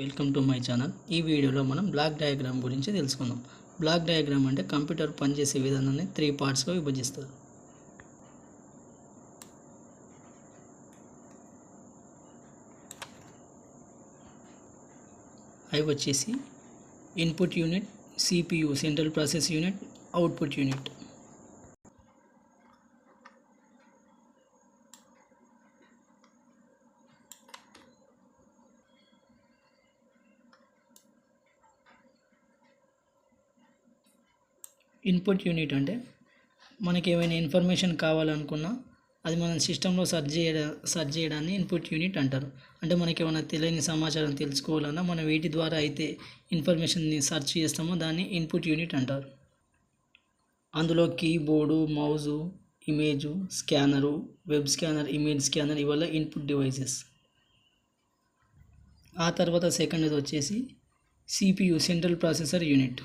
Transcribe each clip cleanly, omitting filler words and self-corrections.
Welcome to my channel. ఈ వీడియోలో మనం బ్లాక్ డయాగ్రామ్ గురించి తెలుసుకుందాం. బ్లాక్ డయాగ్రామ్ అంటే కంప్యూటర్ పనిచేసే విధానాన్ని 3 పార్ట్స్గా విభజిస్తారు. అవి వచ్చేసి input unit, CPU central process unit, output unit. Input unit అంటే మనకి ఏమైనా ఇన్ఫర్మేషన్ కావాలనుకున్నా అది మనం సిస్టంలో సెర్చ్ చేయడాన్ని ఇన్పుట్ యూనిట్ అంటారు. అంటే మనకి ఏమైనా తెలియని సమాచారం తెలుసుకోవాలన్నా మనం వీటి ద్వారా అయితే ఇన్ఫర్మేషన్ని సెర్చ్ చేస్తామో దాన్ని ఇన్పుట్ యూనిట్ అంటారు. అందులో keyboard, mouse, image, scanner, web scanner, image scanner ఇవల్ల ఇన్పుట్ డివైసెస్. ఆ తర్వాత సెకండ్ది వచ్చేసి CPU central processor unit.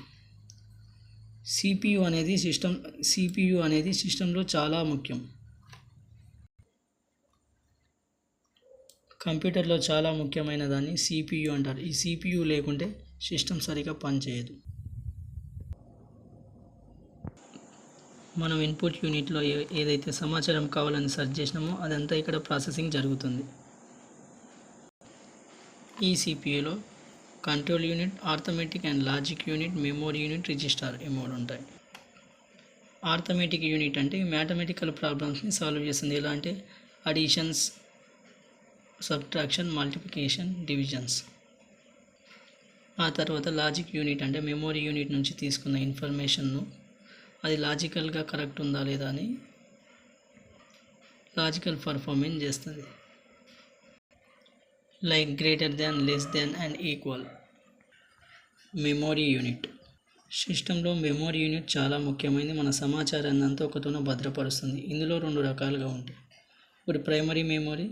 CPU అనేది సిస్టంలో చాలా ముఖ్యం. కంప్యూటర్లో చాలా ముఖ్యమైన దాన్ని CPU అంటారు. ఈ CPU లేకుంటే సిస్టమ్ సరిగా పనిచేయదు. మనం ఇన్పుట్ యూనిట్లో ఏదైతే సమాచారం కావాలని సెర్చ్ చేసినామో అదంతా ఇక్కడ ప్రాసెసింగ్ జరుగుతుంది. ఈ CPUలో control unit, arithmetic and logic unit, memory unit, register ఈ 3 ఉంటాయి. ఆర్థమెటిక్ యూనిట్ అంటే మ్యాథమెటికల్ ప్రాబ్లమ్స్ని సాల్వ్ చేస్తుంది. ఎలా అంటే అడిషన్స్, సబ్ట్రాక్షన్, మల్టిప్లికేషన్, డివిజన్స్. ఆ తర్వాత లాజిక్ యూనిట్ అంటే మెమరీ యూనిట్ నుంచి తీసుకున్న ఇన్ఫర్మేషన్ను అది లాజికల్గా కరెక్ట్ ఉందా లేదా అని లాజికల్ పర్ఫార్మెన్స్ చేస్తుంది. Like greater than, less than and equal. Memory unit. సిస్టంలో మెమరీ యూనిట్ చాలా ముఖ్యమైనది. మన సమాచారాన్ని అంతా ఒకతోన భద్రపరుస్తుంది. ఇందులో 2 రకాలుగా ఉంటాయి. ఇప్పుడు ప్రైమరీ మెమరీ,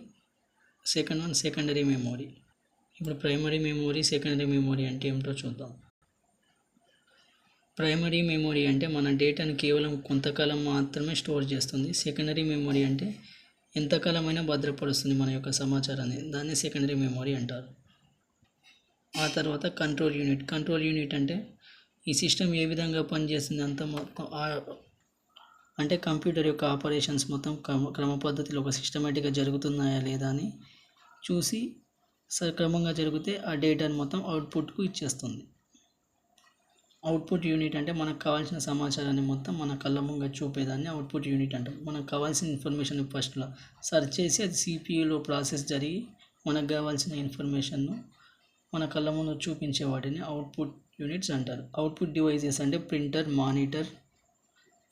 సెకండరీ మెమరీ. ఇప్పుడు ప్రైమరీ మెమరీ, సెకండరీ మెమరీ అంటే ఏమిటో చూద్దాం. ప్రైమరీ మెమరీ అంటే మన డేటాను కేవలం కొంతకాలం మాత్రమే స్టోర్ చేస్తుంది. సెకండరీ మెమరీ అంటే ఎంతకాలమైనా భద్రపరుస్తుంది మన యొక్క సమాచారాన్ని. దాన్ని సెకండరీ మెమరీ అంటారు. ఆ తర్వాత కంట్రోల్ యూనిట్. కంట్రోల్ యూనిట్ అంటే ఈ సిస్టమ్ ఏ విధంగా పనిచేస్తుంది అంత మొత్తం అంటే కంప్యూటర్ యొక్క ఆపరేషన్స్ మొత్తం క్రమ పద్ధతిలో ఒక సిస్టమేటిక్గా జరుగుతున్నాయా లేదా అని చూసి సక్రమంగా జరిగితే ఆ డేటాను మొత్తం అవుట్పుట్కు ఇచ్చేస్తుంది. అవుట్పుట్ యూనిట్ అంటే మనకు కావాల్సిన సమాచారాన్ని మొత్తం మన కళ్ళ ముంగ చూపేదాన్ని అవుట్పుట్ యూనిట్ అంటాం. మనకు కావాల్సిన ఇన్ఫర్మేషన్ ఫస్ట్లో సెర్చ్ చేసి అది CPUలో ప్రాసెస్ జరిగి మనకు కావాల్సిన ఇన్ఫర్మేషన్ను మన కళ్ళ ముందు చూపించే వాటిని అవుట్పుట్ యూనిట్స్ అంటారు. అవుట్పుట్ డివైజెస్ అంటే ప్రింటర్, మానిటర్,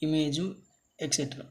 ఇమేజు ఎక్సెట్రా.